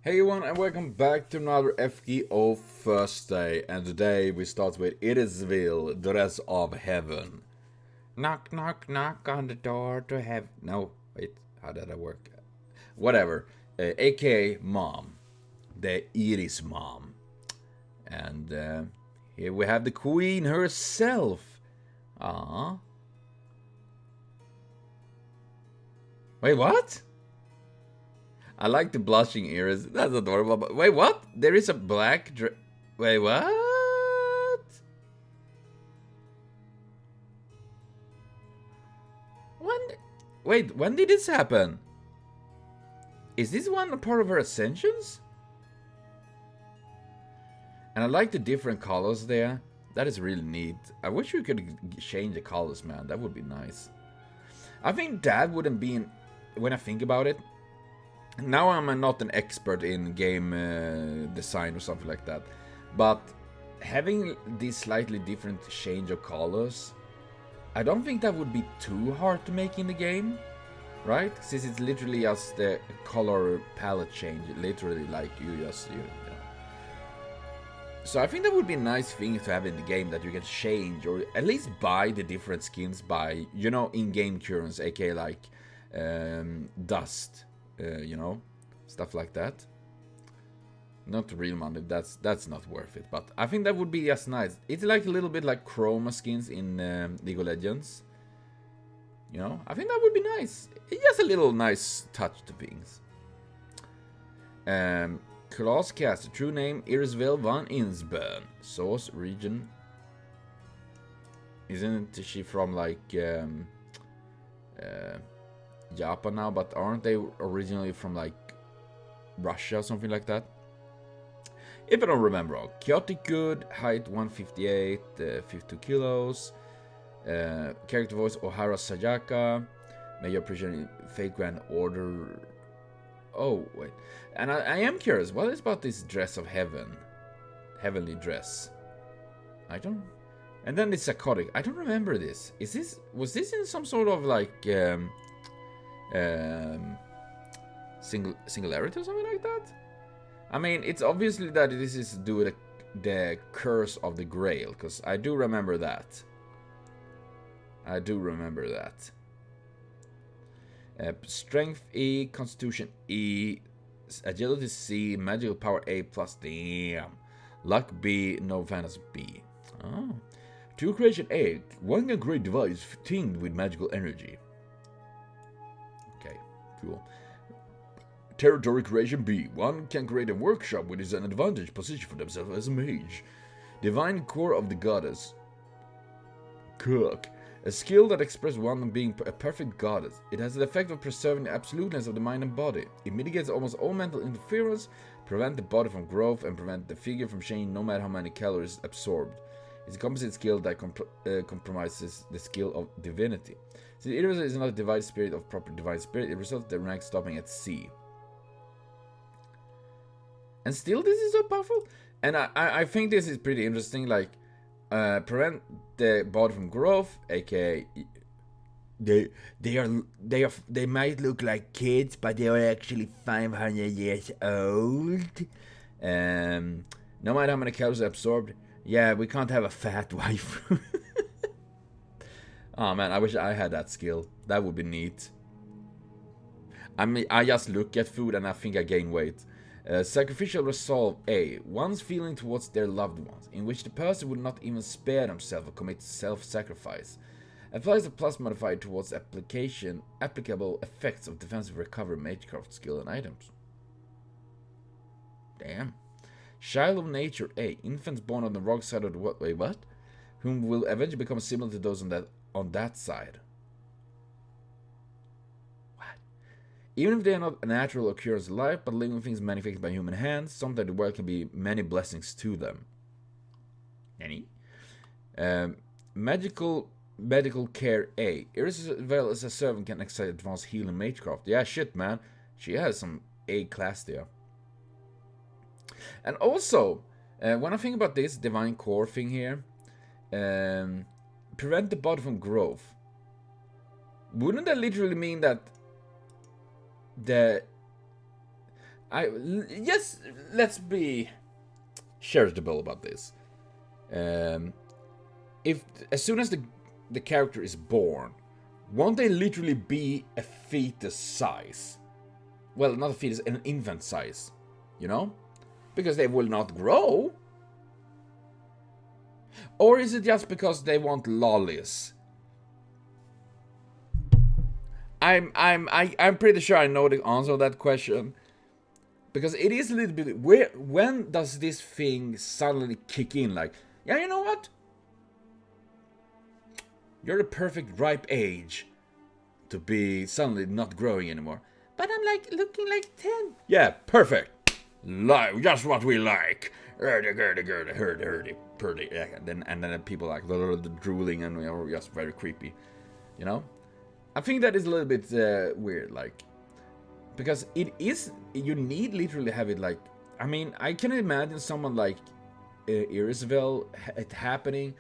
Hey everyone, and welcome back to another FGO Thirstday, and today we start with Irisviel, Dress of Heaven. Knock, knock, knock on the door to heaven. No, wait, how did that work? Whatever, aka Mom, the Iris Mom. And here we have the Queen herself. Ah. Wait, what? I like the blushing ears. That's adorable. But wait, what? There is a black Wait, what? When? Wait, when did this happen? Is this one a part of her ascensions? And I like the different colors there. That is really neat. I wish we could change the colors, man. That would be nice. I think that wouldn't be in, when I think about it. Now I'm not an expert in game design or something like that, but having this slightly different change of colors, I don't think that would be too hard to make in the game, right? Since it's literally just the color palette change, literally like you just, you know. So I think that would be a nice thing to have in the game, that you can change or at least buy the different skins by, you know, in-game currency, aka like dust. You know, stuff like that. Not real money, that's not worth it, but I think that would be just nice. It's like a little bit like chroma skins in League of Legends. You know, I think that would be nice. It's just a little nice touch to things. Class caster, true name Irisviel van Insburn. Source region. Isn't she from like Japan now, but aren't they originally from like Russia or something like that? If I don't remember wrong. Chaotic good, height 158, 52 kilos. Character voice Ohara Sayaka. May you appreciate Fate Grand Order. Oh, wait. And I am curious, what is about this dress of heaven? Heavenly dress. I don't. And then it's psychotic. I don't remember this. Was this in some sort of like singularity or something like that? I mean, it's obviously that this is to do with the curse of the Grail, because I do remember that. Strength E, Constitution E, Agility C, Magical Power A+, damn. Luck B, no fantasy B. Oh. To creation A, one can create device tinged with magical energy. Okay, cool. Territory creation B. One can create a workshop which is an advantage position for themselves as a mage. Divine core of the goddess. Kirk. A skill that expresses one being a perfect goddess. It has the effect of preserving the absoluteness of the mind and body. It mitigates almost all mental interference, prevent the body from growth, and prevent the figure from changing no matter how many calories absorbed. It's a composite skill that compromises the skill of divinity. Since Iris is not a divided spirit of proper divine spirit, it results in the rank stopping at C. And still this is so powerful? And I think this is pretty interesting, like, prevent the body from growth, aka they might look like kids, but they are actually 500 years old. No matter how many calories are absorbed. Yeah, we can't have a fat wife. Oh man, I wish I had that skill. That would be neat. I mean, I just look at food and I think I gain weight. Sacrificial resolve A. One's feeling towards their loved ones, in which the person would not even spare themselves or commit self-sacrifice. Applies a plus modifier towards applicable effects of defensive recovery, magecraft skill, and items. Damn. Child of Nature A. Infants born on the wrong side of the world. Wait, what? Whom will eventually become similar to those on that side. What? Even if they are not a natural occurrence in life, but living things manufactured by human hands, sometimes the world can be many blessings to them. Any? Medical care A. Irisviel as a servant can excite advanced healing magecraft. Yeah, shit, man. She has some A class there. And also, when I think about this divine core thing here, prevent the body from growth. Wouldn't that literally mean that Yes, let's be charitable about this. If as soon as the character is born, won't they literally be a fetus size? Well, not a fetus, an infant size, you know? Because they will not grow. Or is it just because they want lollies? I'm pretty sure I know the answer to that question. Because it is a little bit... when does this thing suddenly kick in? Like, yeah, you know what? You're the perfect ripe age to be suddenly not growing anymore. But I'm like looking like 10. Yeah, perfect. Like, just what we like. Hurdy, purdy. And then people like drooling and we're just very creepy. You know? I think that is a little bit weird, like... Because it is, you need literally have it like, I mean, I can imagine someone like Irisviel it happening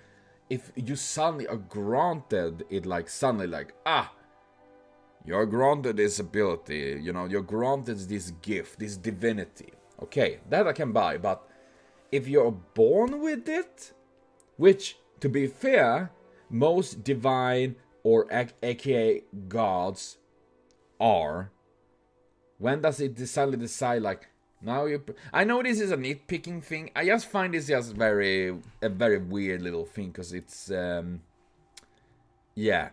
if you suddenly are granted it, like suddenly like, you're granted this ability, you know, you're granted this gift, this divinity. Okay, that I can buy, but if you're born with it, which, to be fair, most divine or aka gods are, when does it suddenly decide, like, now you... I know this is a nitpicking thing. I just find this just a very weird little thing, because it's, yeah.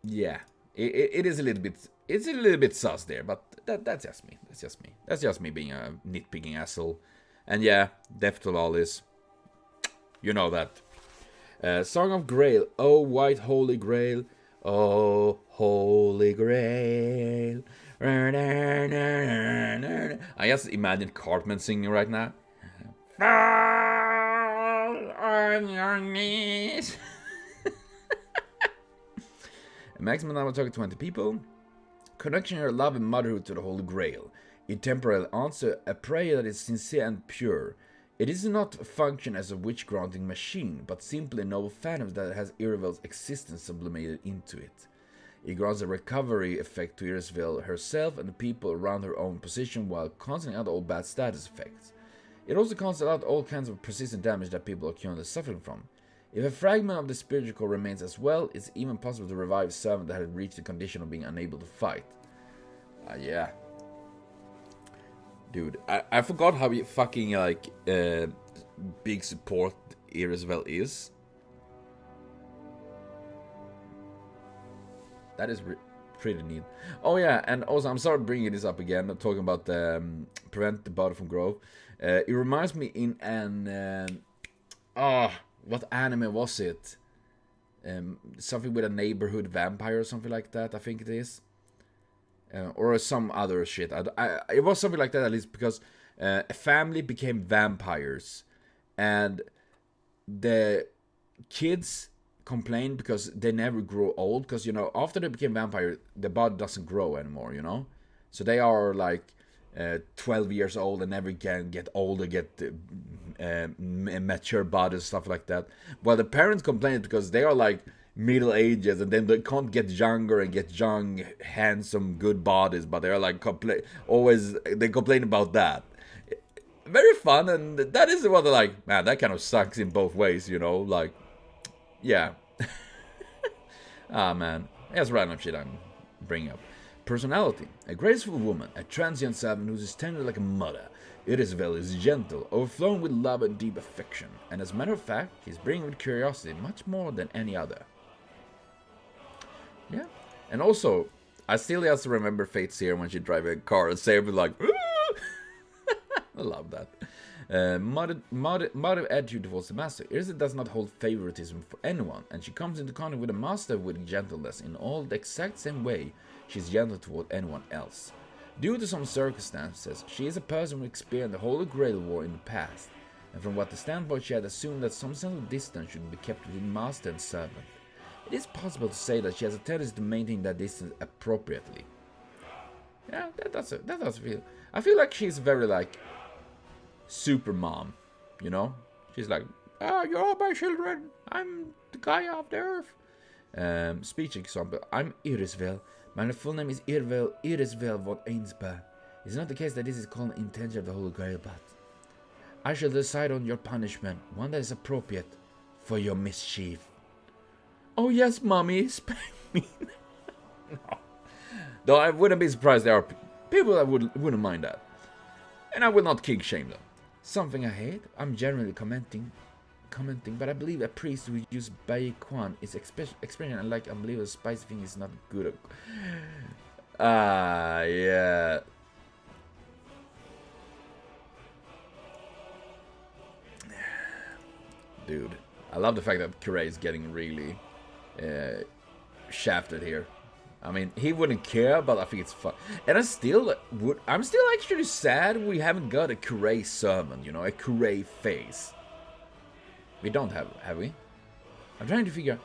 Yeah. It is a little bit... It's a little bit sus there, but that's just me. That's just me being a nitpicking asshole. And yeah, death to lollies. You know that. Song of Grail. Oh, white holy grail. Oh, holy grail. I just imagine Cartman singing right now. Fall on your knees. A maximum number of target 20 people. Connection your love and motherhood to the Holy Grail. It temporarily answer a prayer that is sincere and pure. It is not function as a witch-granting machine, but simply a noble phantom that has Irisviel's existence sublimated into it. It grants a recovery effect to Irisviel herself and the people around her own position while cancelling out all bad status effects. It also cancels out all kinds of persistent damage that people are currently suffering from. If a fragment of the spiritual core remains as well, it's even possible to revive a servant that had reached the condition of being unable to fight. Yeah. Dude, I forgot how fucking, like, big support Irisviel is. That is pretty neat. Oh yeah, and also, I'm sorry bringing this up again, talking about prevent the body from growth. It reminds me in an... what anime was it? Something with a neighborhood vampire or something like that, I think it is. Or some other shit. It was something like that, at least, because a family became vampires. And the kids complained because they never grow old. Because, you know, after they became vampire, the body doesn't grow anymore, you know? So they are like 12 years old and never can get older, get mature bodies, stuff like that. Well, the parents complained because they are like middle ages and then they can't get younger and get young, handsome, good bodies, but they're like they complain about that. Very fun, and that is what they're like, man, that kind of sucks in both ways, you know, like, yeah. Man, that's random shit I'm bringing up. Personality. A graceful woman, a transient servant who is tender like a mother. Irisviel is gentle, overflowing with love and deep affection, and as a matter of fact, she's brimming with curiosity much more than any other. Yeah, and also, I still just remember Fate's here when she drives a car and say like, I love that. Modern attitude towards the master. Irisviel does not hold favoritism for anyone, and she comes into contact with the master with gentleness in all the exact same way she's gentle toward anyone else. Due to some circumstances, she is a person who experienced the Holy Grail War in the past, and from what the standpoint she had assumed that some sense of distance should be kept between master and servant. It is possible to say that she has a tendency to maintain that distance appropriately. Yeah, that does feel... I feel like she's very, like, super mom, you know? She's like, you're all my children, I'm the guy of the earth. Speech example, I'm Irisviel. My full name is Irisviel von Ainsberg. It's not the case that this is called intention of the Holy Grail, but I shall decide on your punishment, one that is appropriate for your mischief. Oh yes, mommy, spank me. No. Though I wouldn't be surprised there are people that wouldn't mind that. And I will not kink shame them. Something I hate, I'm generally commenting, but I believe a priest who uses Bai Quan is experiencing and like unbelievable spicy thing is not good. Yeah. Dude, I love the fact that Kure is getting really shafted here. I mean, he wouldn't care, but I think it's fun. And I'm still actually sad we haven't got a Kure sermon, you know, a Kure face. We don't have we? I'm trying to figure.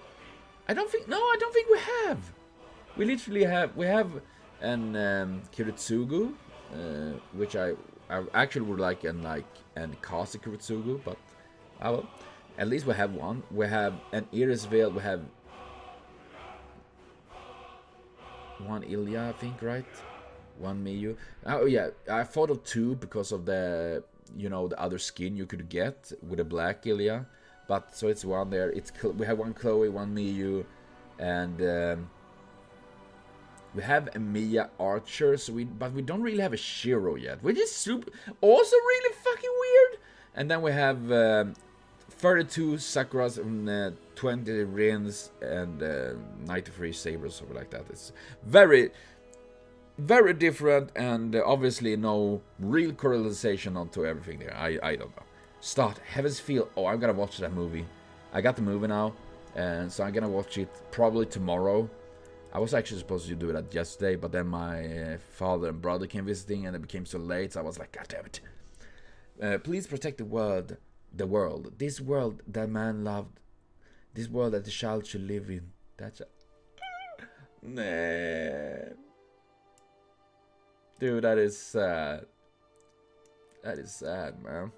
I don't think we have. We literally have. We have an Kiritsugu, which I actually would like and cast a Kiritsugu, but I will. At least we have one. We have an Irisviel. We have one Ilya, I think, right? One Miyu. Oh yeah, I thought of two because of the, you know, the other skin you could get with a black Ilya. But so it's one there. We have one Chloe, one Miyu, and we have a Mia Archer. But we don't really have a Shiro yet, which is also really fucking weird. And then we have 32 Sakuras and 20 Rins and 93 Sabres, something like that. It's very, very different, and obviously no real correlation onto everything there. I don't know. Start Heaven's Feel. Oh, I'm gonna watch that movie. I got the movie now, and so I'm gonna watch it probably tomorrow. I was actually supposed to do that yesterday, but then my father and brother came visiting, and it became so late, so I was like, God damn it. Please protect the world. This world that man loved. This world that the child should live in. That's nah. Dude, that is sad. That is sad, man.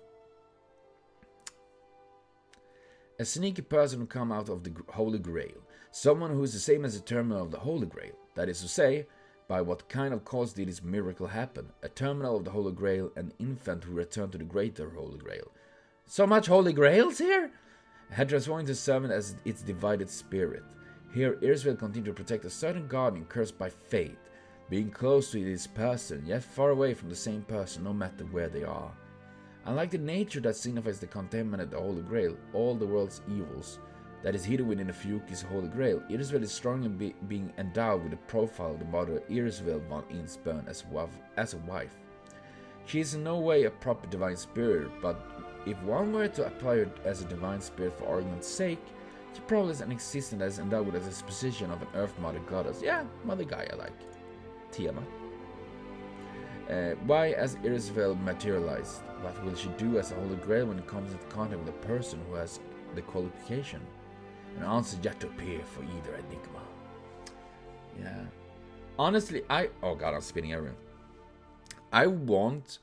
A sneaky person will come out of the Holy Grail. Someone who is the same as the terminal of the Holy Grail. That is to say, by what kind of cause did this miracle happen? A terminal of the Holy Grail, an infant who returned to the greater Holy Grail. So much Holy Grails here? Had transformed into servant as its divided spirit. Here, Irisviel continued to protect a certain guardian cursed by fate, being close to this person, yet far away from the same person, no matter where they are. Unlike the nature that signifies the contaminant, the Holy Grail, all the world's evils, that is hidden within the Fuki's Holy Grail, Irisviel is strong in being endowed with the profile of the mother Irisviel von Inspern as a wife. She is in no way a proper divine spirit, but if one were to apply her as a divine spirit for argument's sake, she probably is an existence that is endowed with the disposition of an Earth Mother Goddess. Yeah, Mother Gaia like. Tiamat. Why as Irisviel materialized? What will she do as a Holy Grail when it comes into contact with a person who has the qualification? An answer yet to appear for either enigma. Yeah. Honestly, oh god, I'm spinning everywhere. I want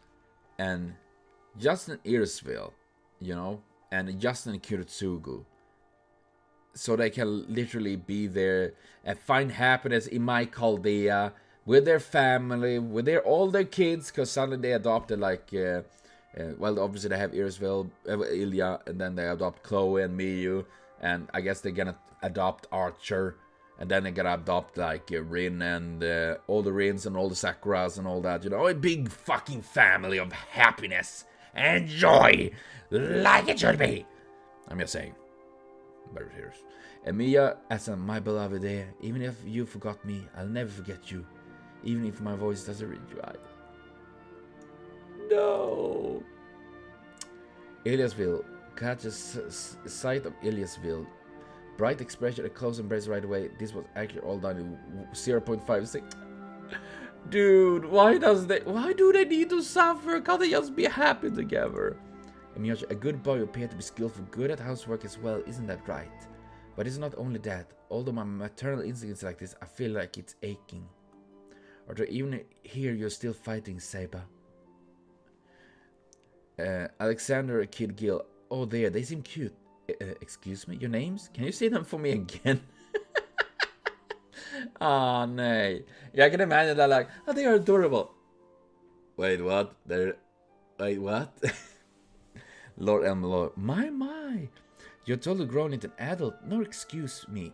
just an Irisviel, you know, and just an Kiritsugu. So they can literally be there and find happiness in my Chaldea with their family, with all their kids, because suddenly they adopted well, obviously they have Irisviel, Ilya, and then they adopt Chloe and Miyu, and I guess they're gonna adopt Archer, and then they're gonna adopt Rin and all the Rins and all the Sakuras and all that, you know, a big fucking family of happiness and joy, like it should be. I'm just saying. Very serious. And Mia, as a my beloved dear, even if you forgot me, I'll never forget you. Even if my voice doesn't reach you either. No. Irisviel. Catch a sight of Irisviel. Bright expression, a close embrace right away. This was actually all done in 0.56. Dude, why do they need to suffer? Can't they just be happy together? A good boy who appeared to be skillful, good at housework as well, isn't that right? But it's not only that. Although my maternal instincts like this, I feel like it's aching. Or to even hear you're still fighting, Seba. Alexander, Kid Gill. Oh, there, they seem cute. Excuse me, your names? Can you say them for me again? Ah, nej. Jag kan imagine that, like, oh, they are adorable. Wait, what? Wait, what? Lord Elmelor. My. You're totally grown into an adult. No excuse me.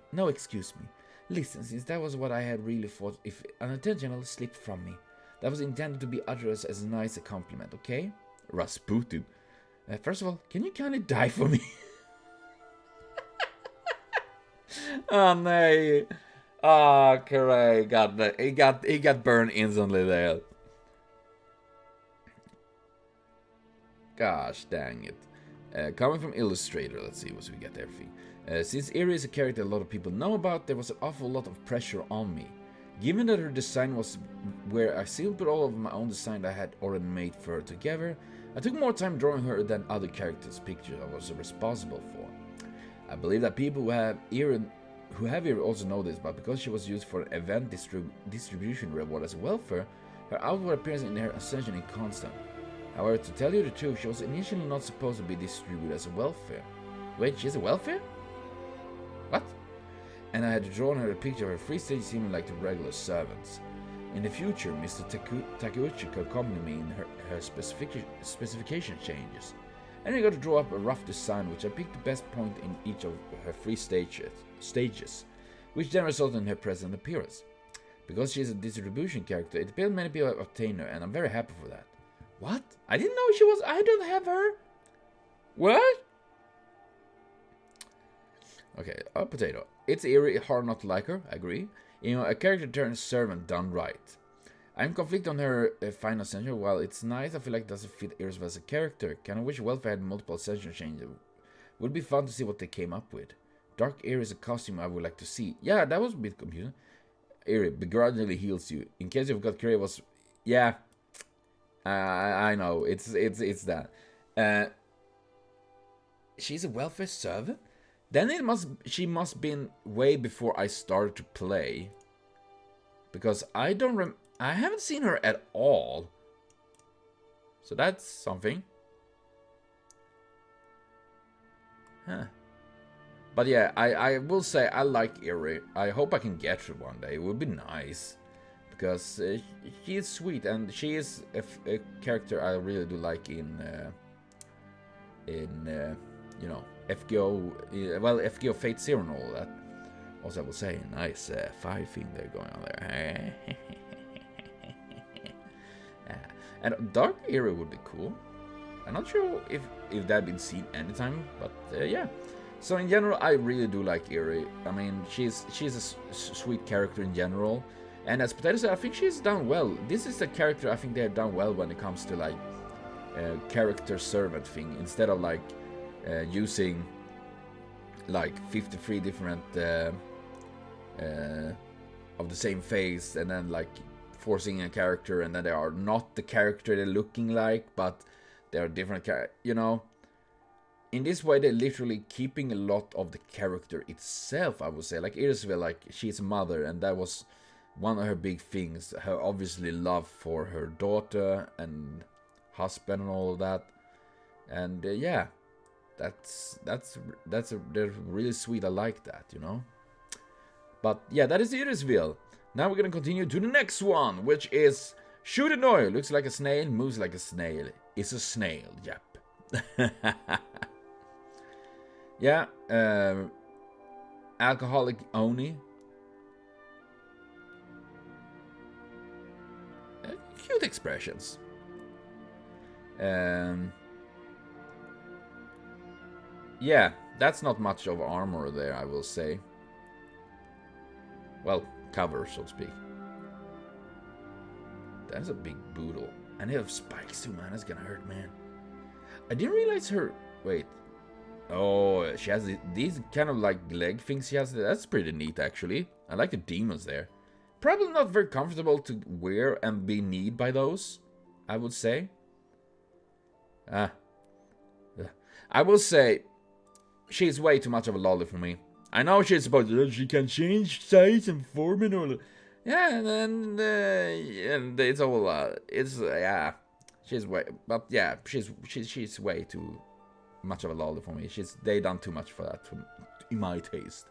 Listen, since that was what I had really thought, if unintentionally slipped from me, that was intended to be uttered as a nice compliment, okay? Rasputin. First of all, can you kindly die for me? Oh, no. Oh, correct. He got burned instantly there. Gosh dang it. Coming from Illustrator, let's see what we get there. Since Iri is a character a lot of people know about, there was an awful lot of pressure on me. Given that her design was where I still put all of my own design that I had already made for her together, I took more time drawing her than other characters' pictures I was responsible for. I believe that people who have Iri also know this, but because she was used for an event distribution reward as welfare, her outward appearance in her ascension is constant. However, to tell you the truth, she was initially not supposed to be distributed as a welfare. Wait, she's a welfare? What? And I had drawn her a picture of her free stage seeming like the regular servants. In the future, Mr. Takeuchi could accompany me in her specification changes. And I got to draw up a rough design which I picked the best point in each of her free stages, which then resulted in her present appearance. Because she is a distribution character, it appeared many people have obtained her, and I'm very happy for that. What? I didn't know she was. I don't have her. What? Okay, a potato. It's eerie, hard not to like her, I agree. You know, a character turned servant done right. I'm conflicted on her final ascension. While it's nice, I feel like it doesn't fit Irisviel as a character. Kinda wish Welfare had multiple ascension changes. Would be fun to see what they came up with. Dark Eerie is a costume I would like to see. Yeah, that was a bit confusing. Eerie begrudgingly heals you. In case you've got curious, was... Yeah. I know, it's that. She's a welfare servant? Then she must been way before I started to play. Because I haven't seen her at all. So that's something. Huh. But yeah, I will say I like Iri. I hope I can get her one day. It would be nice. Because she is sweet, and she is a character I really do like in you know, FGO, well, FGO Fate Zero and all that. Also, I will say, nice 5 thing there going on there. And Dark Era would be cool. I'm not sure if that been seen anytime, but yeah. So in general, I really do like Iri. I mean, she's a sweet character in general. And as Potato said, I think she's done well. This is the character I think they've done well when it comes to like character servant thing, instead of like using like 53 different of the same face, and then like forcing a character, and then they are not the character they're looking like, but they are different you know. In this way, they're literally keeping a lot of the character itself, I would say. Like Irisviel, like she's a mother, and that was one of her big things, her obviously love for her daughter and husband and all of that. And yeah, that's they're really sweet. I like that, you know. But yeah, that is Irisviel. Now we're gonna continue to the next one, which is Shuten Douji. Looks like a snail, moves like a snail. It's a snail, yep. Yeah, alcoholic Oni. Cute expressions. Yeah, that's not much of armor there, I will say. Well, cover, so to speak. That's a big boodle. And they have spikes too, man. That's gonna hurt, man. I didn't realize her... Wait. Oh, she has these kind of like leg things she has. That's pretty neat, actually. I like the demons there. Probably not very comfortable to wear and be kneed by those, I would say. I will say, she's way too much of a lolly for me. I know she's supposed to, she can change size and form and all. Yeah, and it's all, yeah, she's way, but yeah, she's way too much of a lolly for me. They done too much for that, in my taste.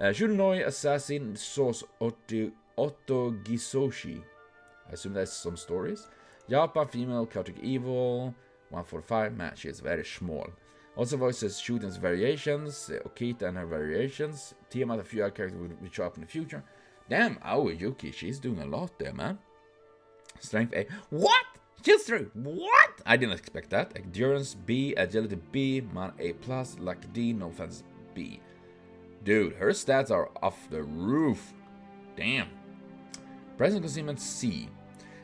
Shuten Douji assassin source Otto Gisoshi. I assume that's some stories. Japan, female, chaotic evil, 145, man, she is very small. Also voices Shuten's variations, Okita and her variations, Tiamat, a few other characters will show up in the future. Damn, Aoi Yuki, she's doing a lot there, man. Strength A. What? Just through. What? I didn't expect that. Endurance B, Agility B, Man A+, Luck D, No Offense B. Dude, her stats are off the roof. Damn. Present concealment C.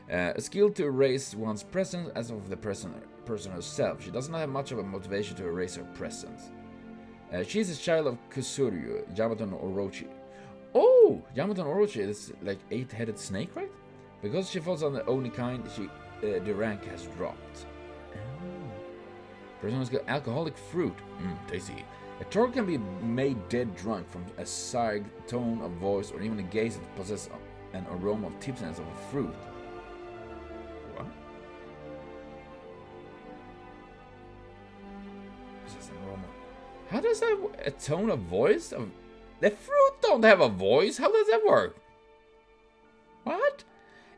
A skill to erase one's presence as of the person herself. She does not have much of a motivation to erase her presence. She is a child of Kusuryu, Yamato no Orochi. Oh! Yamato no Orochi is like 8-headed snake, right? Because she falls on the Oni kind, the rank has dropped. Personal skill, alcoholic fruit. Tasty. A turtle can be made dead drunk from a side tone of voice or even a gaze that possesses an aroma of tipsiness of a fruit. What? Possesses an aroma. How does that a tone of voice? The fruit don't have a voice. How does that work? What?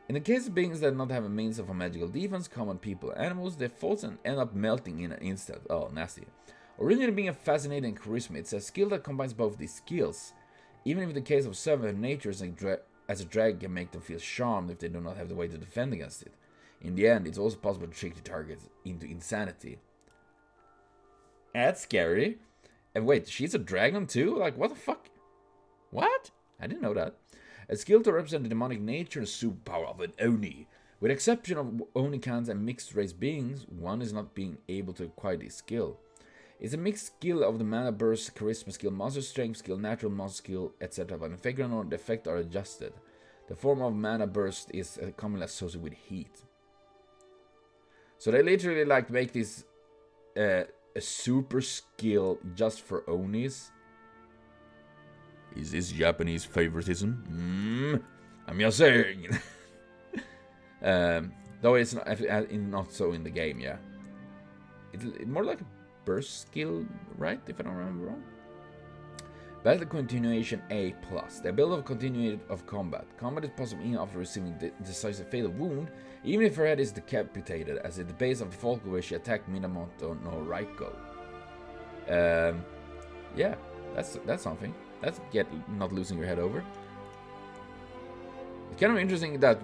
In the case of beings that not have a means of a magical defense, common people and animals, they fall and end up melting in an instant. Oh, nasty. Originally being a fascinating charisma, it's a skill that combines both these skills. Even if in the case of seven natures as a dragon can make them feel charmed if they do not have the way to defend against it. In the end, it's also possible to trick the target into insanity. That's scary. And wait, she's a dragon too? Like, what the fuck? What? I didn't know that. A skill to represent the demonic nature and superpower of an Oni. With the exception of Oni-kans and mixed-race beings, one is not being able to acquire this skill. It's a mixed skill of the mana burst, charisma skill, monster strength skill, natural monster skill, etc. But in figure or the effect are adjusted. The form of mana burst is commonly associated with heat. So they literally like make this a super skill just for Onis. Is this Japanese favoritism? I'm just saying. Though it's not so in the game, yeah. It's more like a burst skill, right? If I don't remember wrong. Battle continuation A+. The ability of continuation of combat. Combat is possible even after receiving the decisive fatal wound, even if her head is decapitated, as at the base of the fall where she attacked Minamoto no Raiko. Yeah, that's something. That's not losing your head over. It's kind of interesting that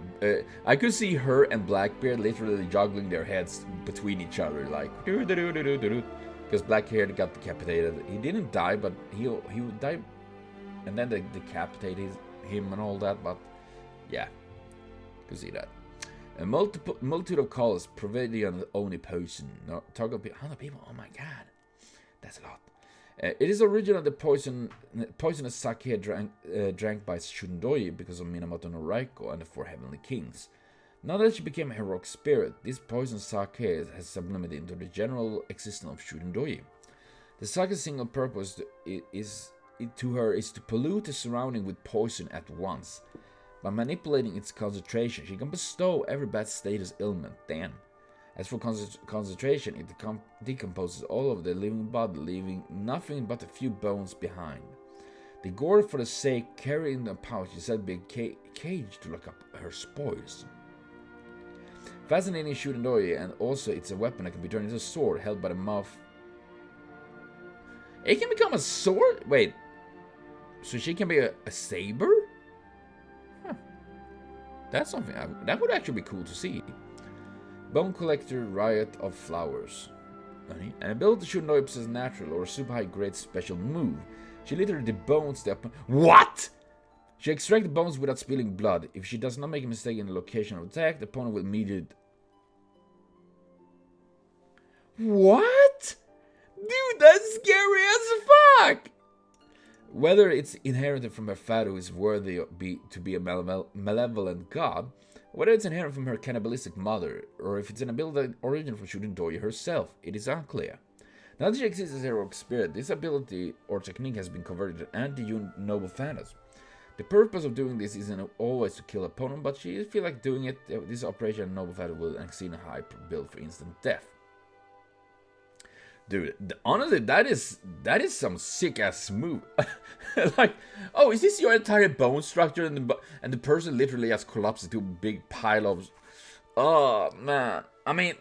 I could see her and Blackbeard literally juggling their heads between each other, like because Blackbeard got decapitated. He didn't die, but he would die, and then they decapitated him and all that. But yeah, could see that. A multitude of calls provided an Oni poison. No, target 100 people. Oh my god, that's a lot. It is originally the poisonous sake drank by Shuten Douji because of Minamoto no Raiko and the four heavenly kings. Now that she became a heroic spirit, this poison sake has sublimated into the general existence of Shuten Douji. The sake's single purpose is to pollute the surrounding with poison at once. By manipulating its concentration, she can bestow every bad status ailment. Damn. As for concentration, it decomposes all of the living body, leaving nothing but a few bones behind. The gourd, for the sake carried in the pouch, is said to be a cage to lock up her spoils. Fascinating Shuten Douji, and also it's a weapon that can be turned into a sword held by the mouth. It can become a sword? Wait, so she can be a saber? Huh. That's something that would actually be cool to see. Bone Collector, Riot of Flowers. An ability Shuten Douji possesses natural or super high grade special move. She literally debones the opponent. What? She extracts the bones without spilling blood. If she does not make a mistake in the location of attack, the opponent will immediately. What? Dude, that's scary as fuck! Whether it's inherited from her father who is worthy to be a malevolent god, whether it's inherited from her cannibalistic mother, or if it's an ability that originated from Shuten Douji herself, it is unclear. Now that she exists as a heroic spirit, this ability or technique has been converted to anti-noble phantasm. The purpose of doing this isn't always to kill opponent, but she feels like doing it. This operation noble phantasm will exceed a high build for instant death. Dude, honestly, that is some sick ass move. Like, oh, is this your entire bone structure, and the person literally has collapsed into a big pile of. Oh, man. I mean,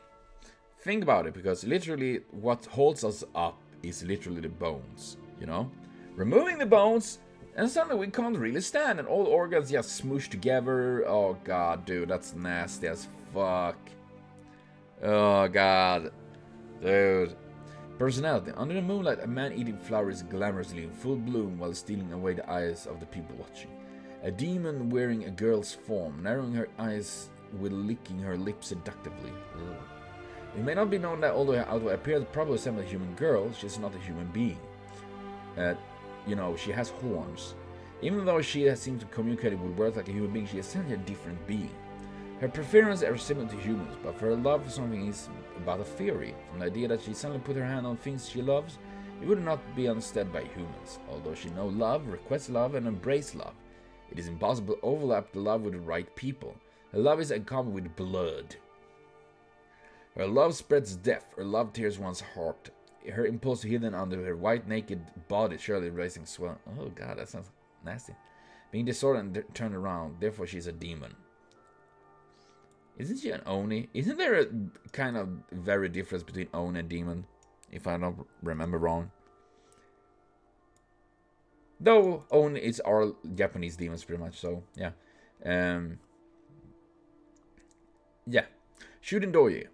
think about it, because literally what holds us up is literally the bones, you know? Removing the bones, and suddenly we can't really stand, and all organs just smoosh together. Oh, God, dude, that's nasty as fuck. Oh, God. Dude. Personality. Under the moonlight, a man eating flowers glamorously in full bloom while stealing away the eyes of the people watching. A demon wearing a girl's form, narrowing her eyes with licking her lips seductively. Ugh. It may not be known that although her appears probably resembles a human girl, she is not a human being. You know, she has horns. Even though she has seemed to communicate with words like a human being, she is essentially a different being. Her preferences are similar to humans, but for her love for something is about a theory. From the idea that she suddenly put her hand on things she loves, it would not be understood by humans. Although she knows love, requests love, and embraces love, it is impossible to overlap the love with the right people. Her love is uncommon with blood. Her love spreads death. Her love tears one's heart. Her impulse hidden under her white naked body surely raising swell. Oh god, that sounds nasty. Being disordered and turned around, therefore she's a demon. Isn't she an Oni? Isn't there a kind of very difference between Oni and demon? If I don't remember wrong. Though Oni is our Japanese demons pretty much, so yeah. Yeah. Shuten Douji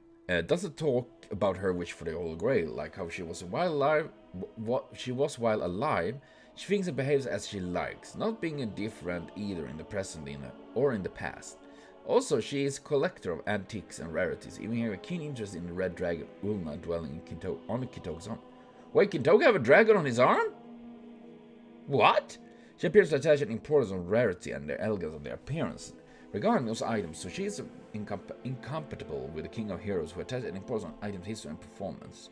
doesn't talk about her wish for the Holy Grail, like how she was while alive. What she was while alive, she thinks and behaves as she likes, not being indifferent either in the present or in the past. Also, she is a collector of antiques and rarities, even having a keen interest in the red dragon Ulna dwelling in on Kintoka's arm. Wait, Kintoka have a dragon on his arm? What? She appears to attach an importance on rarity and the elegance of their appearance. Regarding those items, so she is incompatible with the king of heroes who attach an importance on items' history and performance.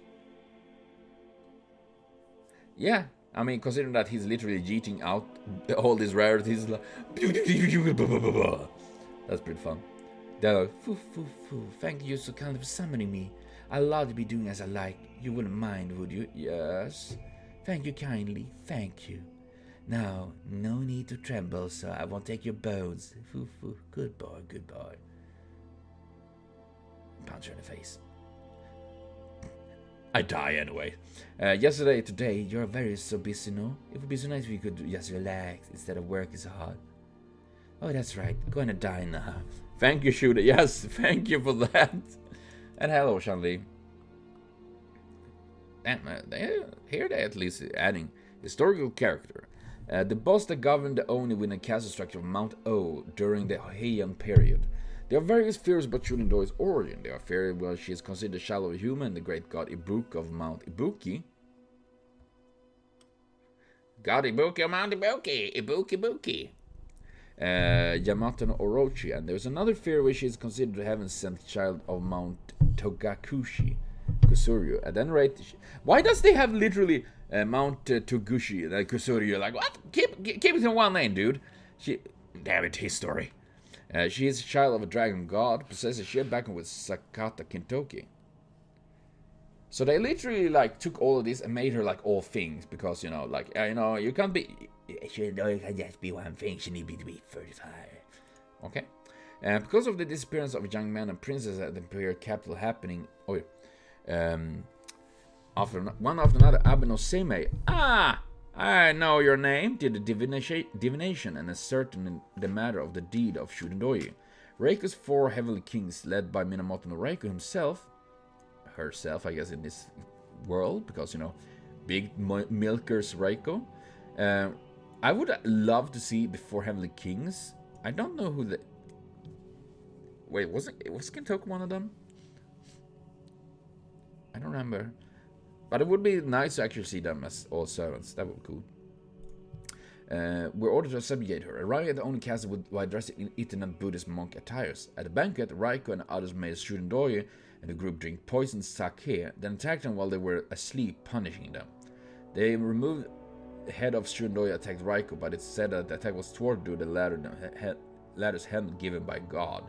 Yeah, I mean, considering that he's literally yeeting out all these rarities, like, that's pretty fun. They're like, foo, foo, foo, thank you so kindly for summoning me. I'd love to be doing as I like. You wouldn't mind, would you? Yes. Thank you kindly, thank you. Now, no need to tremble, sir. I won't take your bones. Foo, foo. Good boy, good boy. Punch her in the face. I die anyway. Today, you're very so busy, no? It would be so nice if you could just relax instead of working so hard. Oh, that's right. Go and die now. Thank you, Shooter. Yes, thank you for that. And hello, Shanli. And here they at least adding historical character. The boss that governed the Oni within the castle structure of Mount O during the Heian period. There are various theories about Shuten Douji's origin. There are theories where she is considered a shadow of human, the great god Ibuki of Mount Ibuki. God Ibuki of Mount Ibuki! Ibuki! Yamato no Orochi. And there's another theory where she is considered a heaven-sent child of Mount Togakushi. Kusuryu. At any rate, why does they have literally Mount Togushi, like Kusuryu? Like, what? Keep it in one name, dude. Damn it, history. She is a child of a dragon god, possesses shared background with Sakata Kintoki. So they literally like took all of this and made her like all things, because you know, like you can't be. She can just be one thing. She need to be 35. Okay. Because of the disappearance of a young man and princess at the imperial capital happening. After another, Abe no Seimei. I know your name. Did a divination and ascertain the matter of the deed of Shuten Douji. Reiko's 4 heavenly kings, led by Minamoto no Reiko herself, I guess, in this world, because big milkers Reiko. I would love to see the 4 heavenly kings. I don't know who the. Wait, was Kintoka one of them? I don't remember. But it would be nice to actually see them as all servants. That would be cool. We're ordered to subjugate her. Arriving at the Oni castle while dressed in itinerant Buddhist monk attires. At the banquet, Raiko and others made Shuten Douji and the group drink poisoned sake, then attacked them while they were asleep, punishing them. They removed the head of Shuten Douji, attacked Raiko, but it's said that the attack was thwarted due to the latter's hand given by God.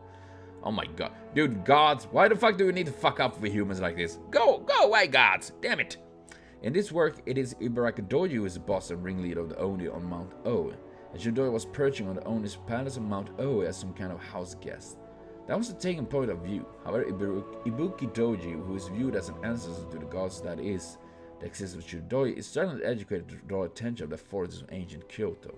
Oh my god. Dude, gods, why the fuck do we need to fuck up with humans like this? Go away, gods! Damn it! In this work, it is Ibaraki Douji who is the boss and ringleader of the Oni on Mount O, and Shuten Douji was perching on the Oni's palace on Mount O as some kind of house guest. That was the taken point of view. However, Ibuki Doji, who is viewed as an ancestor to the gods that is the existence of Shuten Douji, is certainly educated to draw attention of the forces of ancient Kyoto.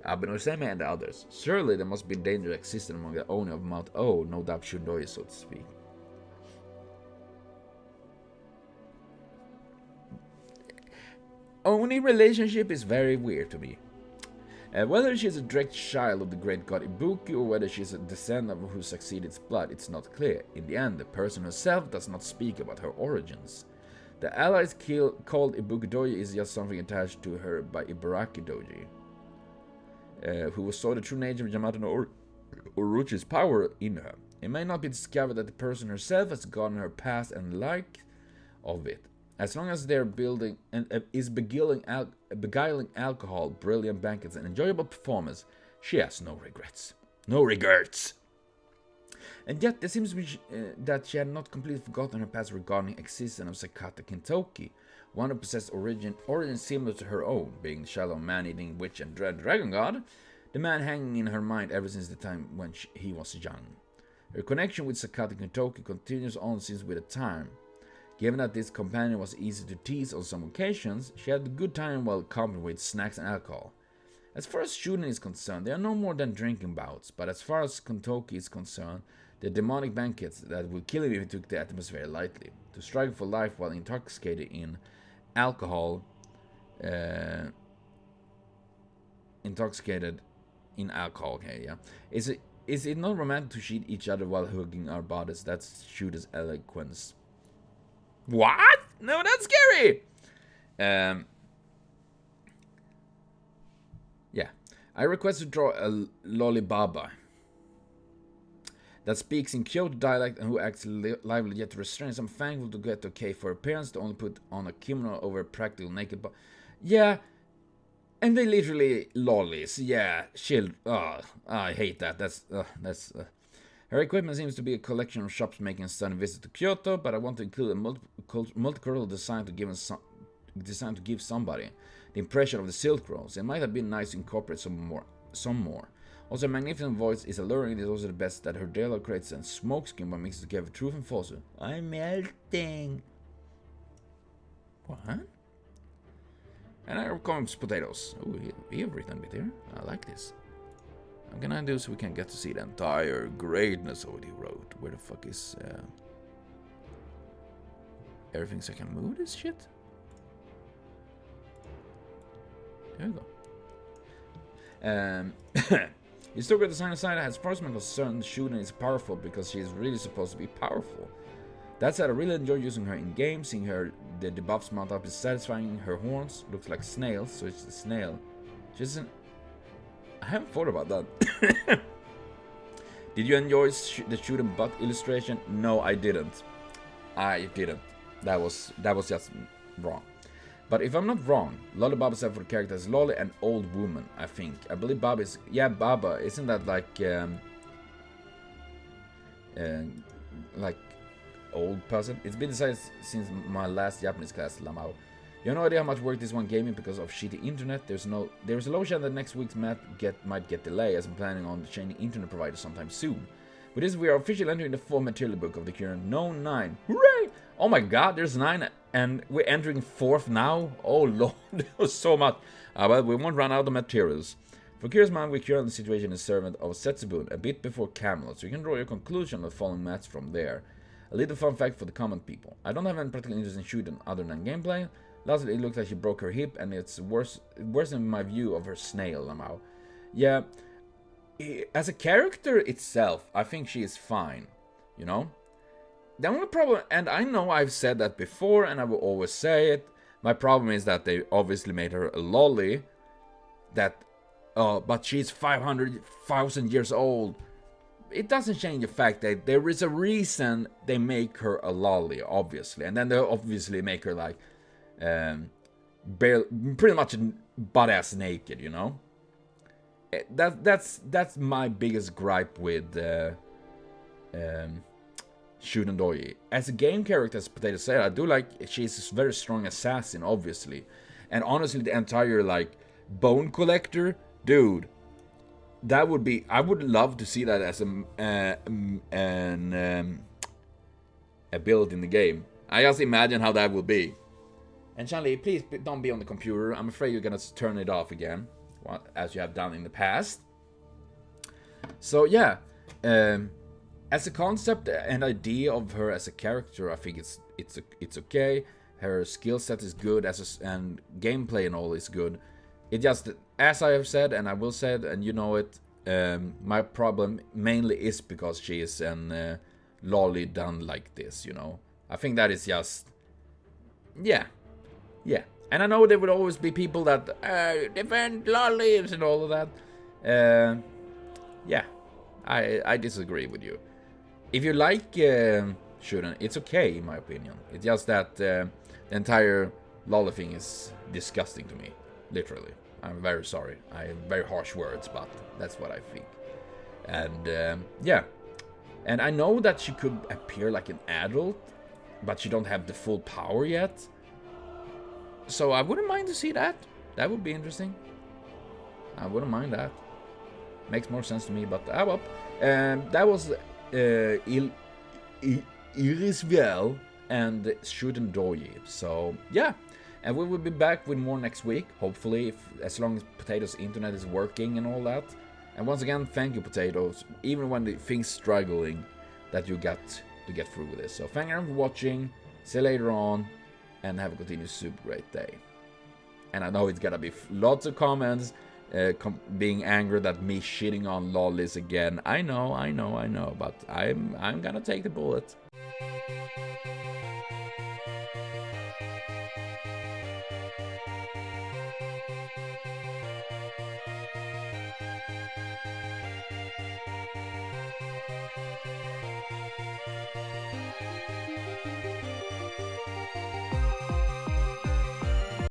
But Osama and the others. Surely there must be danger existing among the owner of Mount O, no doubt Shuten Douji, so to speak. Oni relationship is very weird to me. Whether she is a direct child of the great god Ibuki or whether she is a descendant of who succeeded its blood, it's not clear. In the end, the person herself does not speak about her origins. The allies called Ibuki Doji is just something attached to her by Ibaraki Doji, who saw the true nature of Yamato no Orochi's power in her. It may not be discovered that the person herself has gotten her past and like of it. As long as they're building and is beguiling alcohol, brilliant banquets, and enjoyable performance, she has no regrets. No regrets! And yet, there seems to be that she had not completely forgotten her past regarding existence of Sakata Kintoki, one who possessed origin similar to her own, being the shadow man-eating witch and dragon god, the man hanging in her mind ever since the time when he was young. Her connection with Sakata Kintoki continues on since with the time. Given that this companion was easy to tease on some occasions, she had a good time while accompanied with snacks and alcohol. As far as Shuten is concerned, they are no more than drinking bouts, but as far as Kintoki is concerned, they're demonic banquets that would kill him if he took the atmosphere lightly. To struggle for life while intoxicated in alcohol, okay, yeah. Is it not romantic to cheat each other while hugging our bodies? That's Shuten's eloquence. What? No, that's scary! Yeah. I request to draw a lollibaba that speaks in Kyoto dialect and who acts lively yet restrained. I'm thankful to get okay for her parents to only put on a kimono over a practical naked body. Yeah. And they literally lollies. Yeah. Chill. I hate that. Her equipment seems to be a collection of shops making a stunning visit to Kyoto, but I want to include a multicultural design to give somebody the impression of the Silk Roads. It might have been nice to incorporate some more. Also, her magnificent voice is alluring. It is also the best that her dialogue creates a smokescreen by mixing together truth and falsehood. I'm melting. What? And I come potatoes. Oh, we have written a bit here. I like this. I'm gonna do so we can get to see the entire greatness of the road. Where the fuck is everything so I can move this shit? There we go. Historical design aside, as far as I'm concerned, Shuten is powerful because she is really supposed to be powerful. That said, I really enjoy using her in game. Seeing her the debuffs mount up is satisfying. Her horns looks like snails, so it's the snail. She doesn't. I haven't thought about that. Did you enjoy the Shuten butt illustration? No, I didn't. That was just wrong. But if I'm not wrong, Lolly Baba said for the character is Lolly and old woman, I think. I believe Baba is... Yeah, Baba. Isn't that like old person? It's been decided since my last Japanese class, Lamau. You have no idea how much work this one gave me because of shitty internet. There's a low chance that next week's math might get delayed, as I'm planning on changing internet provider sometime soon. With this, we are officially entering the full material book of the current known 9. Hooray! Oh my god, there's 9, and we're entering 4th now? Oh lord, there's so much. But we won't run out of materials. For curious mind, we currently situation is servant of Setsubun, a bit before Camelot, so you can draw your conclusion of the following maths from there. A little fun fact for the common people. I don't have any particular interest in Shuten other than gameplay. Lastly, it looked like she broke her hip, and it's worse than my view of her snail somehow. Yeah, as a character itself, I think she is fine, you know? The only problem, and I know I've said that before, and I will always say it, my problem is that they obviously made her a lolly, but she's 500,000 years old. It doesn't change the fact that there is a reason they make her a lolly, obviously, and then they obviously make her like, pretty much butt-ass naked, you know? That's my biggest gripe with Shuten Douji. As a game character, as Potato said, I do like she's a very strong assassin, obviously. And honestly, the entire, like, bone collector, dude, that would be, I would love to see that as an ability in the game. I just imagine how that will be. And Chun-Li, please don't be on the computer. I'm afraid you're gonna turn it off again, as you have done in the past. So yeah, as a concept and idea of her as a character, I think it's okay. Her skill set is good, and gameplay and all is good. It just, as I have said, and I will say it, and you know it, my problem mainly is because she is an lolly done like this, you know. I think that is just, yeah. And I know there will always be people that defend lollies and all of that. Yeah, I disagree with you. If you like Shuten, it's okay in my opinion. It's just that the entire lolly thing is disgusting to me, literally. I'm very sorry. I have very harsh words, but that's what I think. And yeah, and I know that she could appear like an adult, but she don't have the full power yet. So I wouldn't mind to see that. That would be interesting. I wouldn't mind that. Makes more sense to me, but well. That was Irisviel and Shuten Douji. So yeah, and we will be back with more next week, hopefully, as long as Potato's internet is working and all that. And once again, thank you, Potatoes, even when the thing's struggling, that you got to get through with this. So thank you for watching. See you later on, and have a continued super great day. And I know it's gonna be lots of comments being angry at me shitting on lollies again. I know, but I'm gonna take the bullet.